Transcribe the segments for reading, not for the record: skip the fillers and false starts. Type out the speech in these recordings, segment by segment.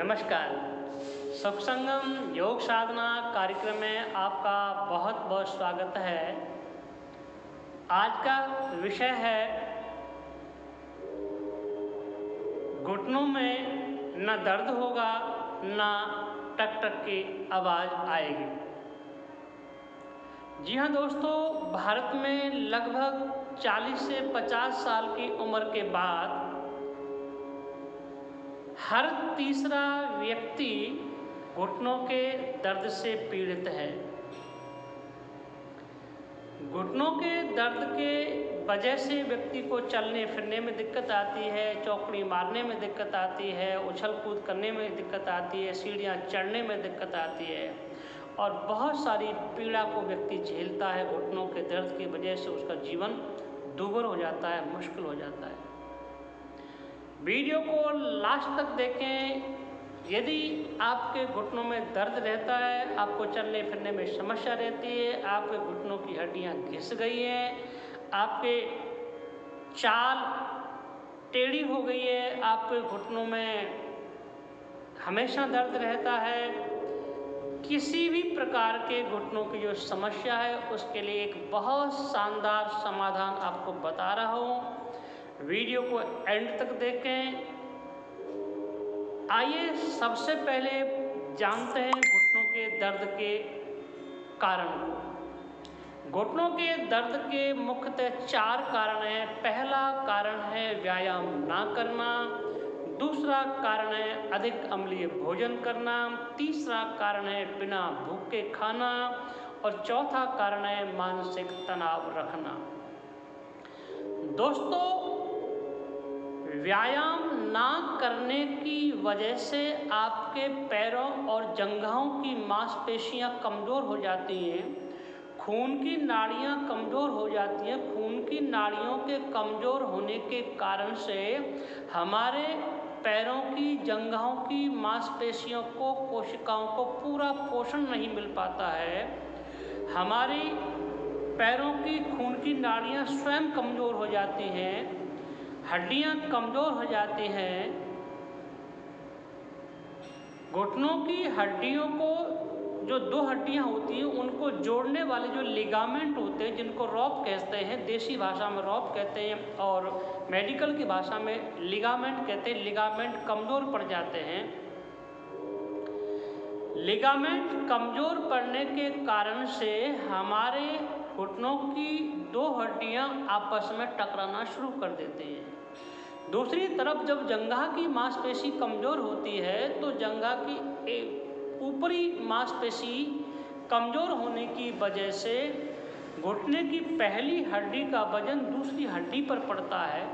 नमस्कार। सुख संगम योग साधना कार्यक्रम में आपका बहुत बहुत स्वागत है। आज का विषय है घुटनों में न दर्द होगा न टक टक की आवाज़ आएगी। जी हाँ दोस्तों, भारत में लगभग 40 से 50 साल की उम्र के बाद हर तीसरा व्यक्ति घुटनों के दर्द से पीड़ित है। घुटनों के दर्द के वजह से व्यक्ति को चलने फिरने में दिक्कत आती है, चौकड़ी मारने में दिक्कत आती है, उछल कूद करने में दिक्कत आती है, सीढ़ियाँ चढ़ने में दिक्कत आती है और बहुत सारी पीड़ा को व्यक्ति झेलता है। घुटनों के दर्द की वजह से उसका जीवन दूभर हो जाता है, मुश्किल हो जाता है। वीडियो को लास्ट तक देखें। यदि आपके घुटनों में दर्द रहता है, आपको चलने फिरने में समस्या रहती है, आपके घुटनों की हड्डियां घिस गई हैं, आपके चाल टेढ़ी हो गई है, आपके घुटनों में हमेशा दर्द रहता है, किसी भी प्रकार के घुटनों की जो समस्या है उसके लिए एक बहुत शानदार समाधान आपको बता रहा हूँ। वीडियो को एंड तक देखें। आइए सबसे पहले जानते हैं घुटनों के दर्द के कारण को। घुटनों के दर्द के मुख्यतः 4 कारण हैं। पहला कारण है व्यायाम ना करना, दूसरा कारण है अधिक अम्लीय भोजन करना, तीसरा कारण है बिना भूख के खाना और चौथा कारण है मानसिक तनाव रखना। दोस्तों, व्यायाम ना करने की वजह से आपके पैरों और जंघों की मांसपेशियां कमज़ोर हो जाती हैं, खून की नाड़ियां कमज़ोर हो जाती हैं। खून की नाड़ियों के कमज़ोर होने के कारण से हमारे पैरों की, जंघों की मांसपेशियों को, कोशिकाओं को पूरा पोषण नहीं मिल पाता है। हमारी पैरों की खून की नाड़ियां स्वयं कमज़ोर हो जाती हैं, हड्डियां कमज़ोर हो जाती हैं। घुटनों की हड्डियों को, जो 2 हड्डियां होती हैं उनको जोड़ने वाले जो लिगामेंट होते हैं, जिनको रॉप कहते हैं, देसी भाषा में रॉप कहते हैं और मेडिकल की भाषा में लिगामेंट कहते हैं। लिगामेंट कमज़ोर पड़ जाते हैं। लिगामेंट कमज़ोर पड़ने के कारण से हमारे घुटनों की 2 हड्डियां आपस में टकराना शुरू कर देती हैं। दूसरी तरफ जब जंघा की मांसपेशी कमज़ोर होती है तो जंघा की ऊपरी मांसपेशी कमज़ोर होने की वजह से घुटने की पहली हड्डी का वजन दूसरी हड्डी पर पड़ता है।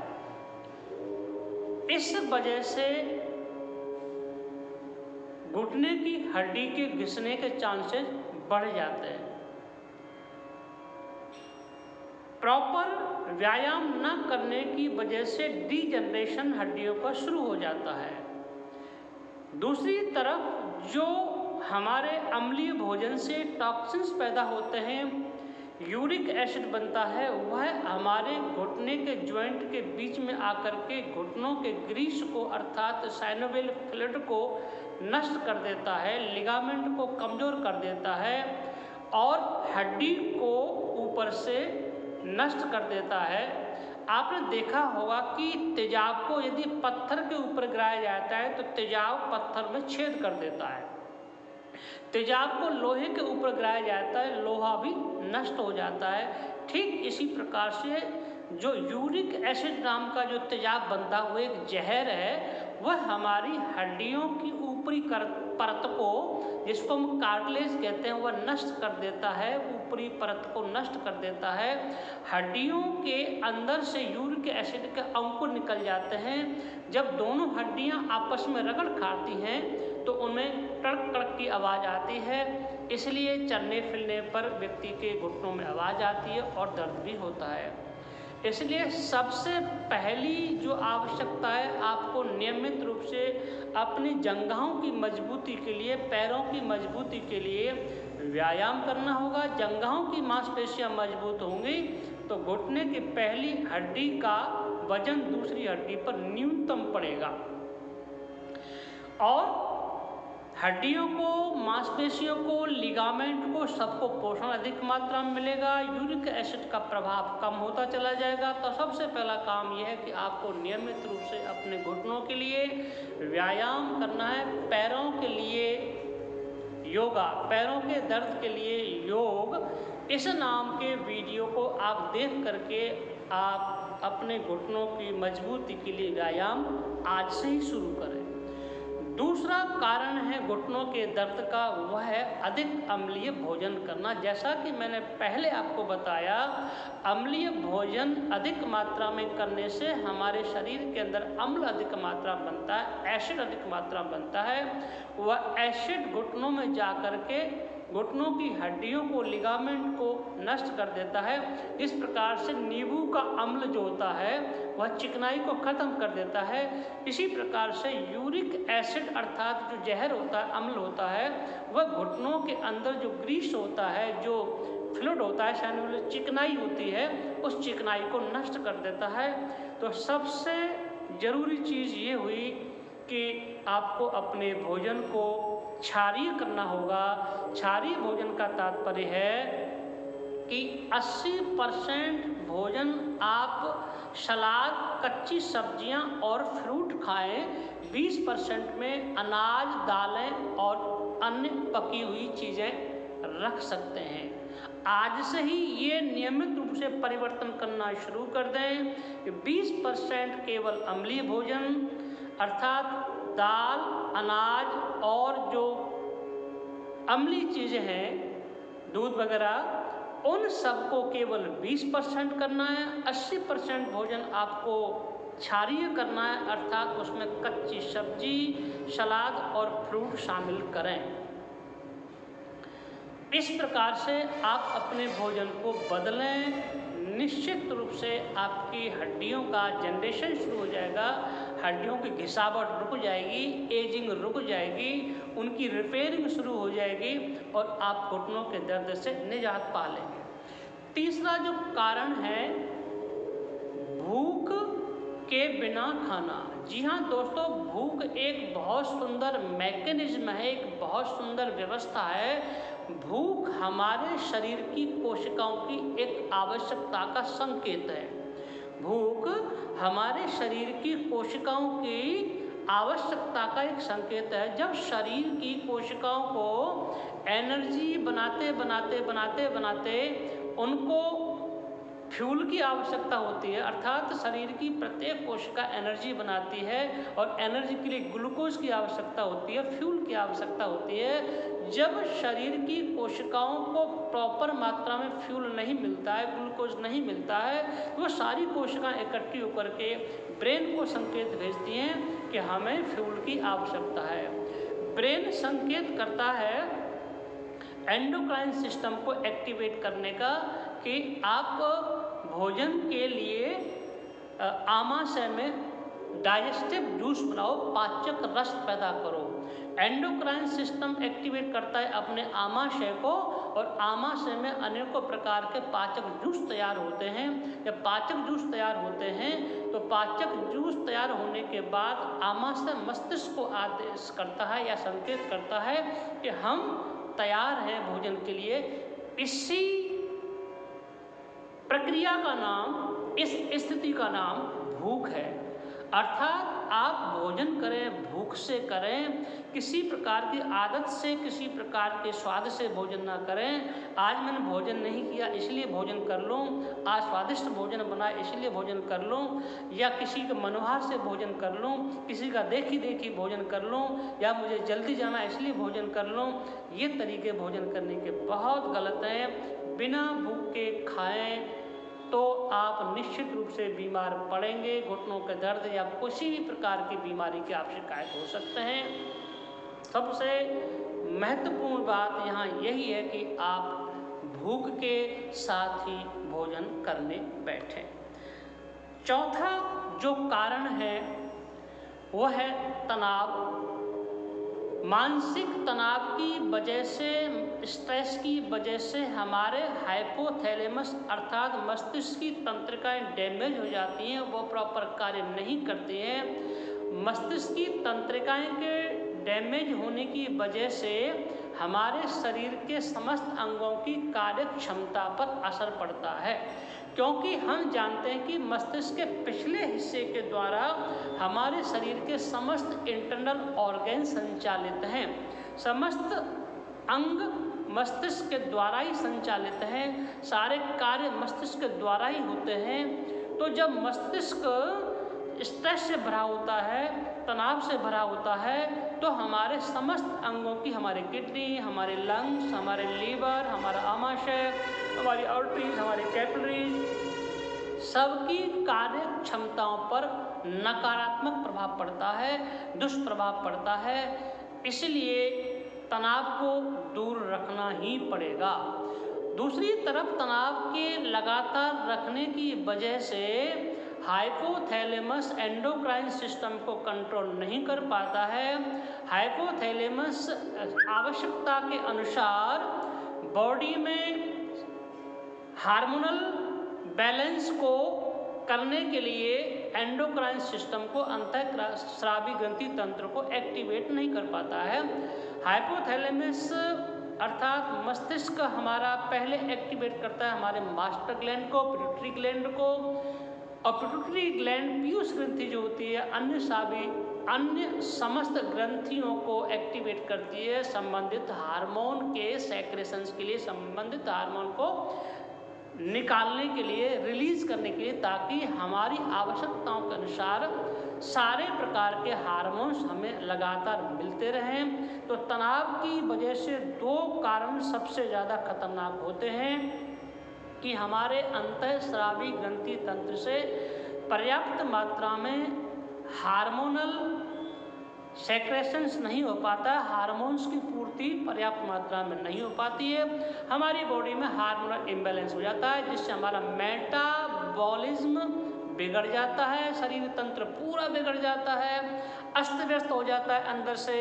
इस वजह से घुटने की हड्डी के घिसने के चांसेस बढ़ जाते हैं। प्रॉपर व्यायाम न करने की वजह से डीजनरेशन हड्डियों का शुरू हो जाता है। दूसरी तरफ जो हमारे अम्लीय भोजन से टॉक्सिन्स पैदा होते हैं, यूरिक एसिड बनता है, वह हमारे घुटने के जॉइंट के बीच में आकर के घुटनों के ग्रीस को अर्थात साइनोवियल फ्लूइड को नष्ट कर देता है, लिगामेंट को कमज़ोर कर देता है और हड्डी को ऊपर से नष्ट कर देता है। आपने देखा होगा कि तेजाब को यदि पत्थर के ऊपर गिराया जाता है तो तेजाब पत्थर में छेद कर देता है। तेजाब को लोहे के ऊपर गिराया जाता है, लोहा भी नष्ट हो जाता है। ठीक इसी प्रकार से जो यूरिक एसिड नाम का जो तेजाब बनता हुआ एक जहर है, वह हमारी हड्डियों की ऊपरी परत को, जिसको हम कार्टिलेज कहते हैं, वह नष्ट कर देता है, ऊपरी परत को नष्ट कर देता है। हड्डियों के अंदर से यूरिक एसिड के अंकुर निकल जाते हैं। जब दोनों हड्डियां आपस में रगड़ खाती हैं तो उनमें कड़क कड़क की आवाज़ आती है। इसलिए चलने फिरने पर व्यक्ति के घुटनों में आवाज़ आती है और दर्द भी होता है। इसलिए सबसे पहली जो आवश्यकता है, आपको नियमित रूप से अपनी जंघों की मजबूती के लिए, पैरों की मजबूती के लिए व्यायाम करना होगा। जंघों की मांसपेशियां मजबूत होंगी तो घुटने की पहली हड्डी का वजन दूसरी हड्डी पर न्यूनतम पड़ेगा और हड्डियों को, मांसपेशियों को, लिगामेंट को, सबको पोषण अधिक मात्रा में मिलेगा, यूरिक एसिड का प्रभाव कम होता चला जाएगा। तो सबसे पहला काम यह है कि आपको नियमित रूप से अपने घुटनों के लिए व्यायाम करना है। पैरों के लिए योगा, पैरों के दर्द के लिए योग, इस नाम के वीडियो को आप देख करके आप अपने घुटनों की मजबूती के लिए व्यायाम आज से ही शुरू करें। दूसरा कारण है घुटनों के दर्द का, वह है अधिक अम्लीय भोजन करना। जैसा कि मैंने पहले आपको बताया, अम्लीय भोजन अधिक मात्रा में करने से हमारे शरीर के अंदर अम्ल अधिक मात्रा बनता है, एसिड अधिक मात्रा बनता है। वह एसिड घुटनों में जा कर के घुटनों की हड्डियों को, लिगामेंट को नष्ट कर देता है। इस प्रकार से नींबू का अम्ल जो होता है वह चिकनाई को खत्म कर देता है। इसी प्रकार से यूरिक एसिड अर्थात जो जहर होता है, अम्ल होता है, वह घुटनों के अंदर जो ग्रीस होता है, जो फ्लूइड होता है, यानी चिकनाई होती है, उस चिकनाई को नष्ट कर देता है। तो सबसे ज़रूरी चीज़ ये हुई कि आपको अपने भोजन को क्षारीय करना होगा। क्षारीय भोजन का तात्पर्य है कि 80% भोजन आप सलाद, कच्ची सब्जियां और फ्रूट खाएं, 20% में अनाज, दालें और अन्य पकी हुई चीज़ें रख सकते हैं। आज से ही ये नियमित रूप से परिवर्तन करना शुरू कर दें कि 20% केवल अम्लीय भोजन अर्थात दाल, अनाज और जो अम्लीय चीज़ें हैं, दूध वगैरह, उन सबको केवल 20% करना है। 80% भोजन आपको क्षारीय करना है, अर्थात उसमें कच्ची सब्जी, सलाद और फ्रूट शामिल करें। इस प्रकार से आप अपने भोजन को बदलें। निश्चित रूप से आपकी हड्डियों का जनरेशन शुरू हो जाएगा, हड्डियों की घिसावट रुक जाएगी, एजिंग रुक जाएगी, उनकी रिपेयरिंग शुरू हो जाएगी और आप घुटनों के दर्द से निजात पा लेंगे। तीसरा जो कारण है, भूख के बिना खाना। जी हाँ दोस्तों, भूख एक बहुत सुंदर मैकेनिज्म है, एक बहुत सुंदर व्यवस्था है। भूख हमारे शरीर की कोशिकाओं की एक आवश्यकता का संकेत है। भूख हमारे शरीर की कोशिकाओं की आवश्यकता का एक संकेत है। जब शरीर की कोशिकाओं को एनर्जी बनाते बनाते बनाते बनाते उनको फ्यूल की आवश्यकता होती है, अर्थात शरीर की प्रत्येक कोशिका एनर्जी बनाती है और एनर्जी के लिए ग्लूकोज की आवश्यकता होती है, फ्यूल की आवश्यकता होती है। जब शरीर की कोशिकाओं को प्रॉपर मात्रा में फ्यूल नहीं मिलता है, ग्लूकोज नहीं मिलता है, तो वो सारी कोशिकाएं इकट्ठी होकर के ब्रेन को संकेत भेजती हैं कि हमें फ्यूल की आवश्यकता है। ब्रेन संकेत करता है एंडोक्राइन सिस्टम को एक्टिवेट करने का कि आप भोजन के लिए आमाशय में डाइजेस्टिव जूस बनाओ, पाचक रस पैदा करो। एंडोक्राइन सिस्टम एक्टिवेट करता है अपने आमाशय को और आमाशय में अनेकों प्रकार के पाचक जूस तैयार होते हैं। जब पाचक जूस तैयार होते हैं तो पाचक जूस तैयार होने के बाद आमाशय मस्तिष्क को आदेश करता है या संकेत करता है कि हम तैयार हैं भोजन के लिए। इसी प्रक्रिया का नाम, इस स्थिति का नाम भूख है। अर्थात आप भोजन करें, भूख से करें, किसी प्रकार की आदत से, किसी प्रकार के स्वाद से भोजन ना करें। आज मैंने भोजन नहीं किया इसलिए भोजन कर लूँ, आज स्वादिष्ट भोजन बना इसलिए भोजन कर लूँ, या किसी के मनोहार से भोजन कर लूँ, किसी का देखी देखी भोजन कर लूँ, या मुझे जल्दी जाना इसलिए भोजन कर लूँ। ये तरीके भोजन करने के बहुत गलत हैं। बिना भूख के खाएं तो आप निश्चित रूप से बीमार पड़ेंगे। घुटनों के दर्द या किसी भी प्रकार की बीमारी की आप शिकायत हो सकते हैं। सबसे महत्वपूर्ण बात यहाँ यही है कि आप भूख के साथ ही भोजन करने बैठें। चौथा जो कारण है वह है तनाव। मानसिक तनाव की वजह से, स्ट्रेस की वजह से हमारे हाइपोथैलेमस अर्थात मस्तिष्क की तंत्रिकाएं डैमेज हो जाती हैं, वो प्रॉपर कार्य नहीं करती हैं। मस्तिष्क की तंत्रिकाएं के डैमेज होने की वजह से हमारे शरीर के समस्त अंगों की कार्य क्षमता पर असर पड़ता है, क्योंकि हम जानते हैं कि मस्तिष्क के पिछले हिस्से के द्वारा हमारे शरीर के समस्त इंटरनल ऑर्गन संचालित हैं। समस्त अंग मस्तिष्क के द्वारा ही संचालित हैं, सारे कार्य मस्तिष्क के द्वारा ही होते हैं। तो जब मस्तिष्क स्ट्रेस से भरा होता है, तनाव से भरा होता है, तो हमारे समस्त अंगों की, हमारे किडनी, हमारे लंग्स, हमारे लीवर, हमारा आमाशय, हमारी आर्टरीज, हमारे कैपिलरीज, सबकी कार्य क्षमताओं पर नकारात्मक प्रभाव पड़ता है, दुष्प्रभाव पड़ता है। इसलिए तनाव को दूर रखना ही पड़ेगा। दूसरी तरफ तनाव के लगातार रखने की वजह से हाइपोथैलेमस एंडोक्राइन सिस्टम को कंट्रोल नहीं कर पाता है। हाइपोथैलेमस आवश्यकता के अनुसार बॉडी में हार्मोनल बैलेंस को करने के लिए एंडोक्राइन सिस्टम को अंतःस्रावी ग्रंथि तंत्र को एक्टिवेट नहीं कर पाता है। हाइपोथैलेमस अर्थात मस्तिष्क हमारा पहले एक्टिवेट करता है हमारे मास्टर ग्लैंड को, पिट्यूटरी ग्लैंड को, और पिट्यूटरी ग्लैंड पीयूष ग्रंथि जो होती है अन्य समस्त ग्रंथियों को एक्टिवेट करती है संबंधित हार्मोन के सेक्रेशंस के लिए, संबंधित हार्मोन को निकालने के लिए, रिलीज करने के लिए, ताकि हमारी आवश्यकताओं के अनुसार सारे प्रकार के हार्मोन्स हमें लगातार मिलते रहें। तो तनाव की वजह से दो कारण सबसे ज़्यादा खतरनाक होते हैं कि हमारे अंतःस्रावी ग्रंथि तंत्र से पर्याप्त मात्रा में हार्मोनल सेक्रेशंस नहीं हो पाता, हार्मोन्स की पूर्ति पर्याप्त मात्रा में नहीं हो पाती है, हमारी बॉडी में हार्मोनल इम्बैलेंस हो जाता है, जिससे हमारा मेटाबॉलिज्म बिगड़ जाता है, शरीर तंत्र पूरा बिगड़ जाता है, अस्त व्यस्त हो जाता है अंदर से।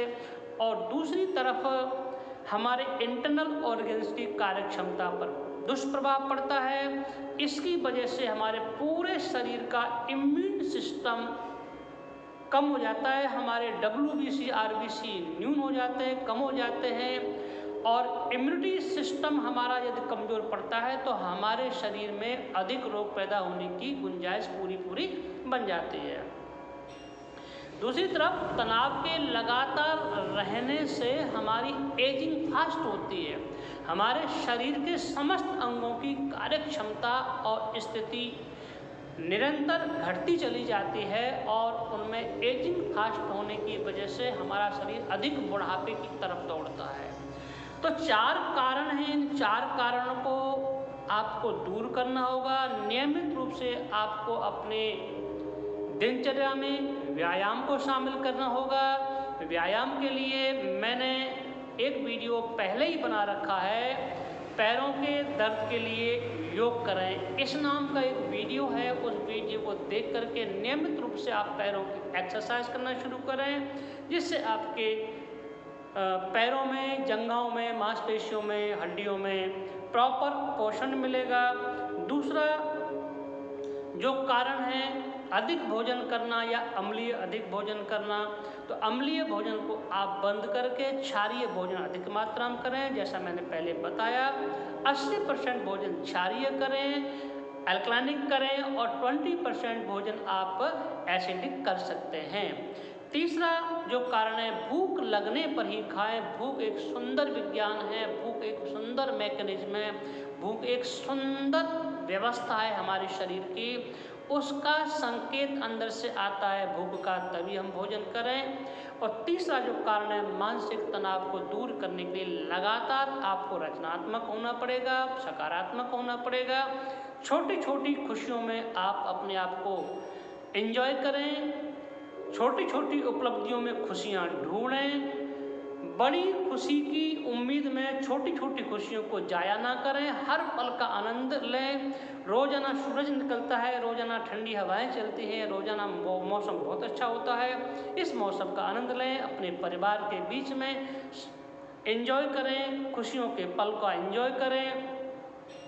और दूसरी तरफ हमारे इंटरनल ऑर्गन्स की कार्यक्षमता पर दुष्प्रभाव पड़ता है। इसकी वजह से हमारे पूरे शरीर का इम्यून सिस्टम कम हो जाता है, हमारे WBC RBC न्यून हो जाते हैं, कम हो जाते हैं, और इम्यूनिटी सिस्टम हमारा यदि कमज़ोर पड़ता है तो हमारे शरीर में अधिक रोग पैदा होने की गुंजाइश पूरी बन जाती है। दूसरी तरफ तनाव के लगातार रहने से हमारी एजिंग फास्ट होती है, हमारे शरीर के समस्त अंगों की कार्यक्षमता और स्थिति निरंतर घटती चली जाती है, और उनमें एजिंग फास्ट होने की वजह से हमारा शरीर अधिक बुढ़ापे की तरफ दौड़ता है। तो 4 कारण हैं, इन 4 कारणों को आपको दूर करना होगा। नियमित रूप से आपको अपने दिनचर्या में व्यायाम को शामिल करना होगा। व्यायाम के लिए मैंने एक वीडियो पहले ही बना रखा है, पैरों के दर्द के लिए योग करें, इस नाम का एक वीडियो है। उस वीडियो को देख करके नियमित रूप से आप पैरों की एक्सरसाइज करना शुरू करें, जिससे आपके पैरों में, जंघाओं में, मांसपेशियों में, हड्डियों में प्रॉपर पोषण मिलेगा। दूसरा जो कारण है अधिक भोजन करना या अम्लीय अधिक भोजन करना, तो अम्लीय भोजन को आप बंद करके क्षारीय भोजन अधिक मात्रा में करें। जैसा मैंने पहले बताया 80% भोजन क्षारीय करें, अल्कलानिक करें, और 20% भोजन आप एसिडिक कर सकते हैं। तीसरा जो कारण है भूख लगने पर ही खाएं। भूख एक सुंदर विज्ञान है, भूख एक सुंदर मैकेनिज्म है, भूख एक सुंदर व्यवस्था है हमारे शरीर की, उसका संकेत अंदर से आता है भूख का, तभी हम भोजन करें। और तीसरा जो कारण है मानसिक तनाव को दूर करने के लिए लगातार आपको रचनात्मक होना पड़ेगा, सकारात्मक होना पड़ेगा। छोटी छोटी खुशियों में आप अपने आप को एंजॉय करें, छोटी छोटी उपलब्धियों में खुशियाँ ढूंढें, बड़ी खुशी की उम्मीद में छोटी छोटी खुशियों को जाया ना करें, हर पल का आनंद लें। रोजाना सूरज निकलता है, रोजाना ठंडी हवाएं चलती हैं, रोजाना मौसम बहुत अच्छा होता है, इस मौसम का आनंद लें। अपने परिवार के बीच में एंजॉय करें, खुशियों के पल का एंजॉय करें।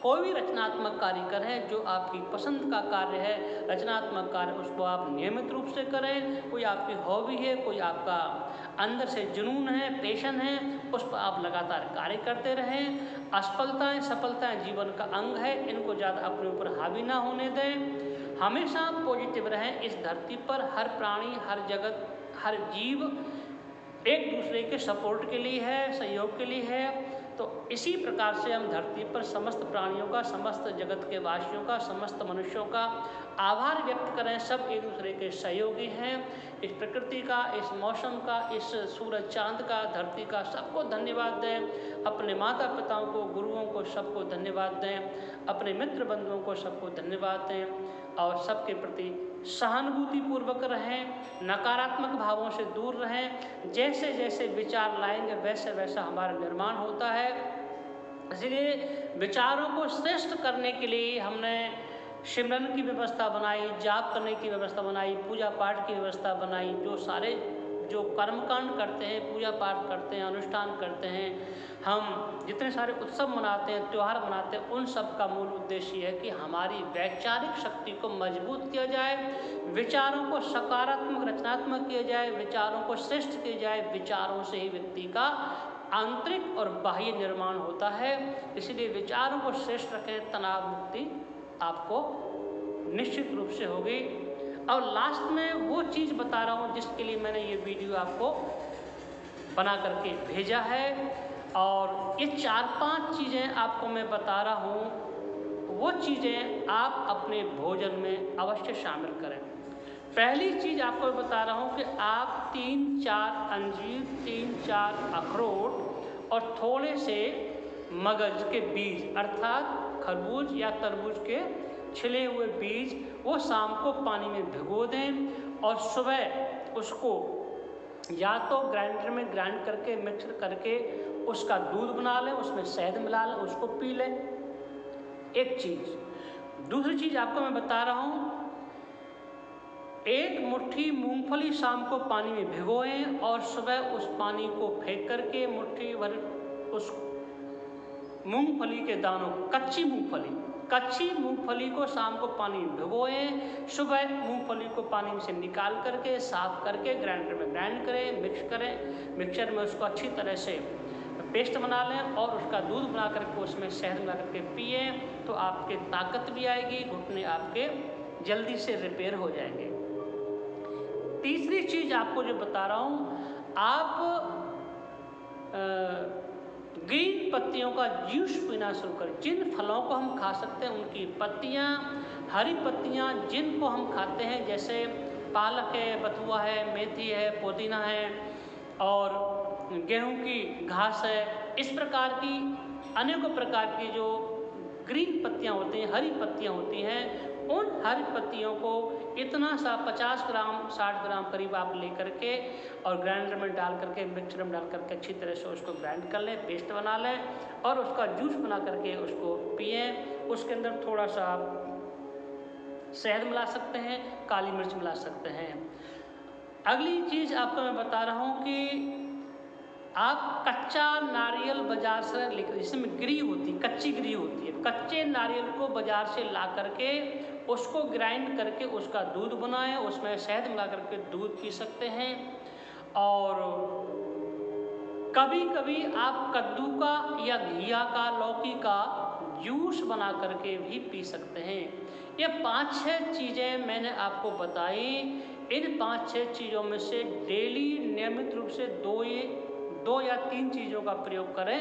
कोई भी रचनात्मक कार्य करें, जो आपकी पसंद का कार्य है, रचनात्मक कार्य, उसको आप नियमित रूप से करें। कोई आपकी हॉबी है, कोई आपका अंदर से जुनून है, पैशन है, उस पर आप लगातार कार्य करते रहें। असफलताएं सफलताएं जीवन का अंग है, इनको ज़्यादा अपने ऊपर हावी ना होने दें। हमेशा पॉजिटिव रहें। इस धरती पर हर प्राणी, हर जगत, हर जीव एक दूसरे के सपोर्ट के लिए है, सहयोग के लिए है। तो इसी प्रकार से हम धरती पर समस्त प्राणियों का, समस्त जगत के वासियों का, समस्त मनुष्यों का आभार व्यक्त करें। सब एक दूसरे के सहयोगी हैं। इस प्रकृति का, इस मौसम का, इस सूरज चांद का, धरती का, सबको धन्यवाद दें। अपने माता पिताओं को, गुरुओं को, सबको धन्यवाद दें। अपने मित्र बंधुओं को सबको धन्यवाद दें और सबके प्रति सहानुभूति पूर्वक रहें, नकारात्मक भावों से दूर रहें। जैसे जैसे विचार लाएंगे वैसे वैसा हमारा निर्माण होता है। इसलिए विचारों को श्रेष्ठ करने के लिए हमने सिमरन की व्यवस्था बनाई, जाप करने की व्यवस्था बनाई, पूजा पाठ की व्यवस्था बनाई। जो सारे जो कर्मकांड करते हैं, पूजा पाठ करते हैं, अनुष्ठान करते हैं, हम जितने सारे उत्सव मनाते हैं, त्यौहार मनाते हैं, उन सब का मूल उद्देश्य है कि हमारी वैचारिक शक्ति को मजबूत किया जाए, विचारों को सकारात्मक, रचनात्मक किया जाए, विचारों को श्रेष्ठ किया जाए। विचारों से ही व्यक्ति का आंतरिक और बाह्य निर्माण होता है। इसलिए विचारों को श्रेष्ठ रखें, तनाव मुक्ति आपको निश्चित रूप से होगी। और लास्ट में वो चीज़ बता रहा हूँ जिसके लिए मैंने ये वीडियो आपको बना करके भेजा है। और ये 4-5 चीज़ें आपको मैं बता रहा हूँ, वो चीज़ें आप अपने भोजन में अवश्य शामिल करें। पहली चीज़ आपको बता रहा हूँ कि आप 3-4 अंजीर, 3-4 अखरोट और थोड़े से मगज के बीज अर्थात खरबूज या तरबूज के छिले हुए बीज, वो शाम को पानी में भिगो दें और सुबह उसको या तो ग्राइंडर में ग्राइंड करके, मिक्सर करके उसका दूध बना लें, उसमें शहद मिला लें, उसको पी लें। एक चीज़। दूसरी चीज़ आपको मैं बता रहा हूँ, एक मुट्ठी मूंगफली शाम को पानी में भिगोएं और सुबह उस पानी को फेंक करके मुट्ठी भर उस मूंगफली के दानों, कच्ची मूंगफली को शाम को पानी में भिगोएं, सुबह मूंगफली को पानी में से निकाल करके, साफ करके ग्राइंडर में ग्राइंड करें, मिक्स करें, मिक्सचर में उसको अच्छी तरह से पेस्ट बना लें और उसका दूध बना करके उसमें शहद मिला करके पिए तो आपके ताकत भी आएगी, घुटने आपके जल्दी से रिपेयर हो जाएंगे। तीसरी चीज़ आपको जो बता रहा हूँ, आप ग्रीन पत्तियों का जूस पीना शुरू करें। जिन फलों को हम खा सकते हैं उनकी पत्तियाँ, हरी पत्तियाँ जिनको हम खाते हैं, जैसे पालक है, बथुआ है, मेथी है, पुदीना है और गेहूं की घास है, इस प्रकार की अनेकों प्रकार की जो ग्रीन पत्तियाँ होती हैं, हरी पत्तियाँ होती हैं, उन हरी पत्तियों को इतना सा 50 ग्राम 60 ग्राम करीब आप ले करके और ग्राइंडर में डाल करके, मिक्सर में डाल करके अच्छी तरह से उसको ग्राइंड कर लें, पेस्ट बना लें और उसका जूस बना करके उसको पिएं। उसके अंदर थोड़ा सा आप शहद मिला सकते हैं, काली मिर्च मिला सकते हैं। अगली चीज़ आपको मैं बता रहा हूँ कि आप कच्चा नारियल बाजार से लेकर, जिसमें गिरी होती, कच्ची गिरी होती है, कच्चे नारियल को बाजार से ला करके उसको ग्राइंड करके उसका दूध बनाएं, उसमें शहद मिला करके दूध पी सकते हैं। और कभी कभी आप कद्दू का या घिया का, लौकी का जूस बना करके भी पी सकते हैं। ये 5-6 चीज़ें मैंने आपको बताई। इन 5-6 चीज़ों में से डेली नियमित रूप से 2 या 3 चीज़ों का प्रयोग करें।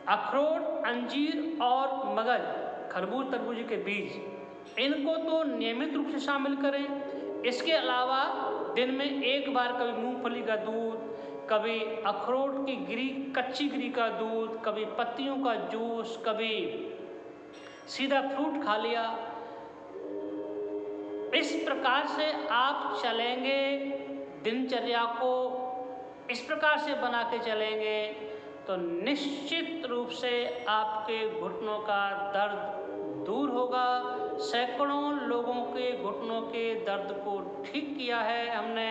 अखरोट, अंजीर और मगज, खरबूज तरबूज के बीज, इनको तो नियमित रूप से शामिल करें। इसके अलावा दिन में एक बार कभी मूंगफली का दूध, कभी अखरोट की गिरी, कच्ची गिरी का दूध, कभी पत्तियों का जूस, कभी सीधा फ्रूट खा लिया। इस प्रकार से आप चलेंगे, दिनचर्या को इस प्रकार से बना के चलेंगे तो निश्चित रूप से आपके घुटनों का दर्द दूर होगा। सैकड़ों लोगों के घुटनों के दर्द को ठीक किया है हमने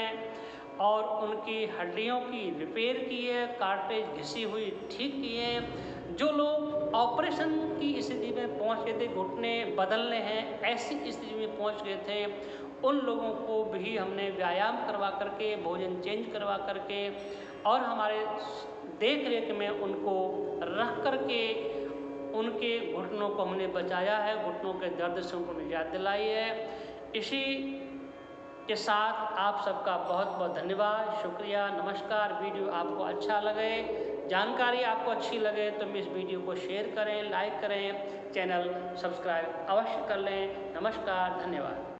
और उनकी हड्डियों की रिपेयर की है, कार्टेज घिसी हुई ठीक की है। जो लोग ऑपरेशन की स्थिति में पहुंच गए थे, घुटने बदलने हैं, ऐसी स्थिति में पहुंच गए थे, उन लोगों को भी हमने व्यायाम करवा करके, भोजन चेंज करवा करके और हमारे देख रेख में उनको रख करके उनके घुटनों को हमने बचाया है, घुटनों के दर्द से उनको निजात दिलाई है। इसी के साथ आप सबका बहुत बहुत धन्यवाद, शुक्रिया, नमस्कार। वीडियो आपको अच्छा लगे, जानकारी आपको अच्छी लगे तो इस वीडियो को शेयर करें, लाइक करें, चैनल सब्सक्राइब अवश्य कर लें। नमस्कार, धन्यवाद।